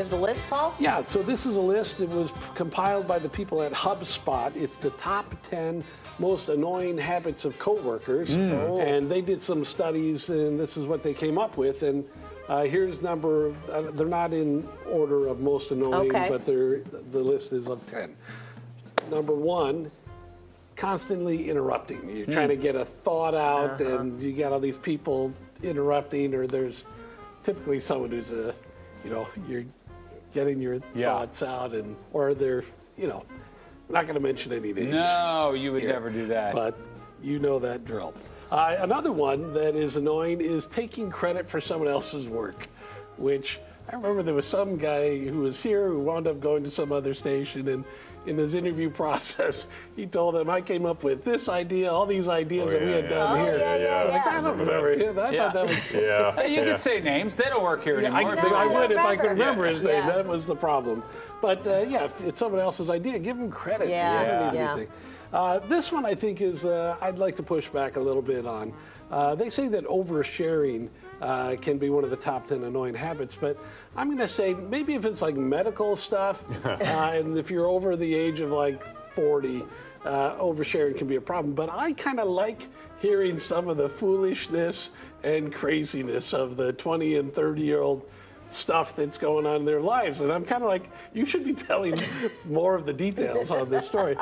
the list, Paul? Yeah, so this is a list that was compiled by the people at HubSpot. It's the top 10 most annoying habits of coworkers. And they did some studies, and this is what they came up with. And here's number, they're not in order of most annoying, but the list is of 10. Number 1, constantly interrupting. You're trying to get a thought out, and you got all these people interrupting, or there's typically someone who's you're getting your thoughts out, or they're, I'm not going to mention any names. No, you would never do that. But you know that drill. Another one that is annoying is taking credit for someone else's work, which I remember there was some guy who was here who wound up going to some other station, and in his interview process, he told them, I came up with this idea, all these ideas that we had done here. I don't remember him. I thought that was... You can say names. They don't work here anymore. I would if I could remember his name. That was the problem. But if it's someone else's idea, give them credit. You don't need anything. This one I think is, I'd like to push back a little bit on. They say that oversharing can be one of the top 10 annoying habits, but I'm going to say maybe if it's like medical stuff, and if you're over the age of like 40, oversharing can be a problem. But I kind of like hearing some of the foolishness and craziness of the 20 and 30-year-old stuff that's going on in their lives. And I'm kind of like, you should be telling more of the details on this story.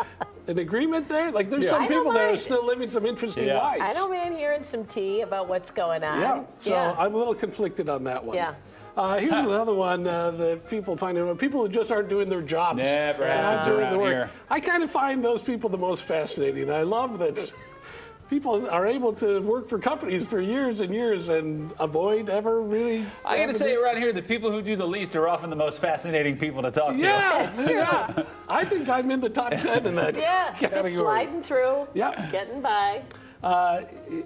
An agreement there? Like there's some people that are still living some interesting lives. I don't mind hearing some tea about what's going on. So I'm a little conflicted on that one. Here's another one that people find, people who just aren't doing their jobs. Never happens around here. I kind of find those people the most fascinating. I love that people are able to work for companies for years and years and avoid ever really... I got to say around here, the people who do the least are often the most fascinating people to talk to. Yeah. I think I'm in the top 10 in that category. Just sliding through, getting by.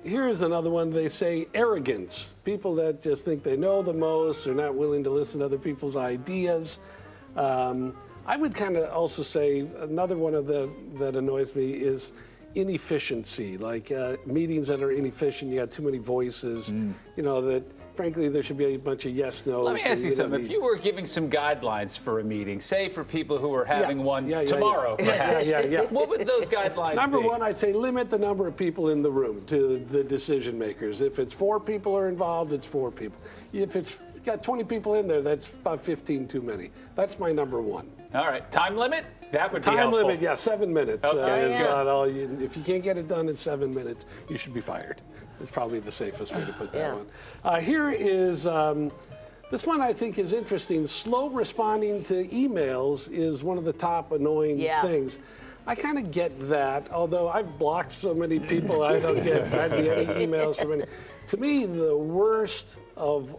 Here's another one. They say arrogance. People that just think they know the most, are not willing to listen to other people's ideas. I would kind of also say another one of that annoys me is inefficiency, like meetings that are inefficient. You got too many voices, that frankly there should be a bunch of yes, no's. Let me ask you something. If you were giving some guidelines for a meeting, say for people who are having one tomorrow, perhaps, what would those guidelines be? Number one, I'd say limit the number of people in the room to the decision makers. If it's 4 people are involved, it's 4 people. If it's got 20 people in there, that's about 15 too many. That's my number one. All right. Time limit? That would be helpful. Time limit, 7 minutes. Okay. If you can't get it done in 7 minutes, you should be fired. It's probably the safest way to put that one. Here is, this one I think is interesting. Slow responding to emails is one of the top annoying things. I kind of get that, although I've blocked so many people, I don't get hardly any emails from any. To me, the worst of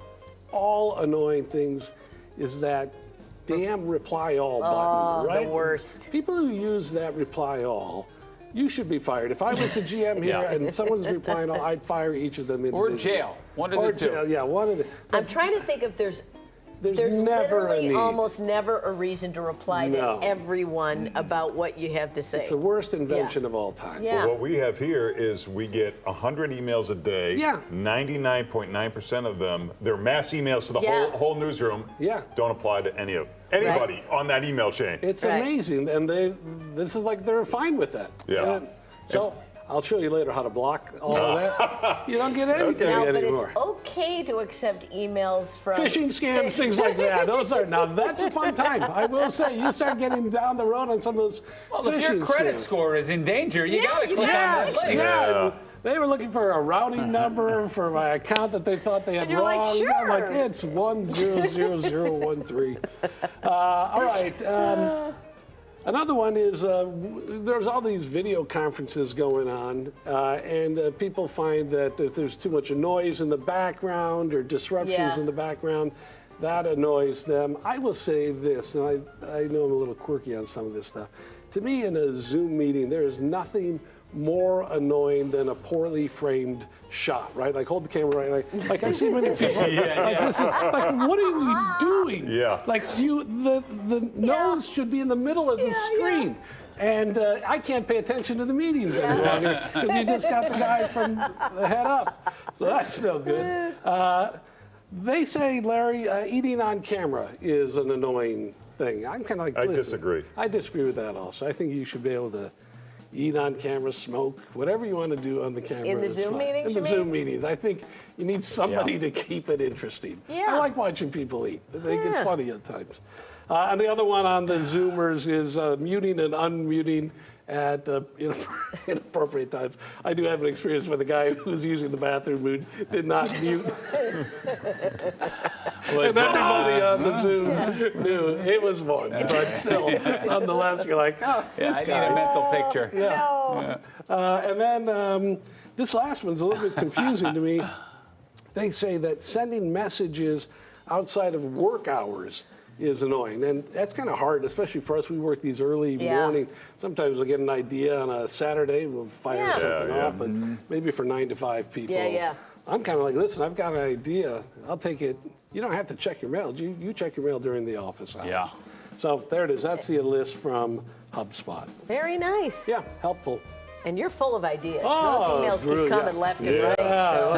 all annoying things is that damn reply all button, right? The worst. People who use that reply all, you should be fired. If I was a GM here and someone's replying all, I'd fire each of them individually. Or jail. One of the two. Jail, one of the. I'm trying to think if there's never a need. Almost never a reason to reply to everyone about what you have to say. It's the worst invention of all time. Well, what we have here is we get 100 emails a day. 99.9% of them, they're mass emails to the whole newsroom. Don't apply to anybody on that email chain. It's amazing, and this is like they're fine with that. So I'll show you later how to block all of that. You don't get anything anymore. But it's okay to accept emails from phishing scams, things like that. Now that's a fun time. I will say, you start getting down the road on some of those. Well, if your credit score is in danger, you got to click on that link. They were looking for a routing number for my account that they thought they had wrong. Like, sure. I'm like, it's 100013. All right. Another one is there's all these video conferences going on, and people find that if there's too much noise in the background or disruptions in the background, that annoys them. I will say this, and I know I'm a little quirky on some of this stuff. To me, in a Zoom meeting, there is nothing more annoying than a poorly framed shot, right? Like hold the camera right, like I see many people. Like what are we doing? Like the nose should be in the middle of the screen. And I can't pay attention to the meetings any longer because you just got the guy from the head up. So that's no good. They say, Larry, eating on camera is an annoying thing. I'm kind of like, I disagree. I disagree with that also. I think you should be able to eat on camera, smoke, whatever you want to do on the camera. In the Zoom meetings, In the Zoom meetings. I think you need somebody to keep it interesting. Yeah. I like watching people eat. I think it's funny at times. And the other one on the Zoomers is muting and unmuting at inappropriate times. I do have an experience with a guy who's using the bathroom who did not mute. And everybody on the Zoom knew it was fun, but still, nonetheless, you're like, oh, this I guy. need a mental picture. Yeah. And then this last one's a little bit confusing to me. They say that sending messages outside of work hours is annoying. And that's kind of hard, especially for us. We work these early morning. Sometimes we'll get an idea on a Saturday, we'll fire something off, but maybe for 9 to 5 people. I'm kind of like, listen, I've got an idea. I'll take it. You don't have to check your mail. You check your mail during the office hours. Yeah. So there it is. That's the list from HubSpot. Very nice. Yeah, helpful. And you're full of ideas. Oh, Those emails keep coming left and right. So.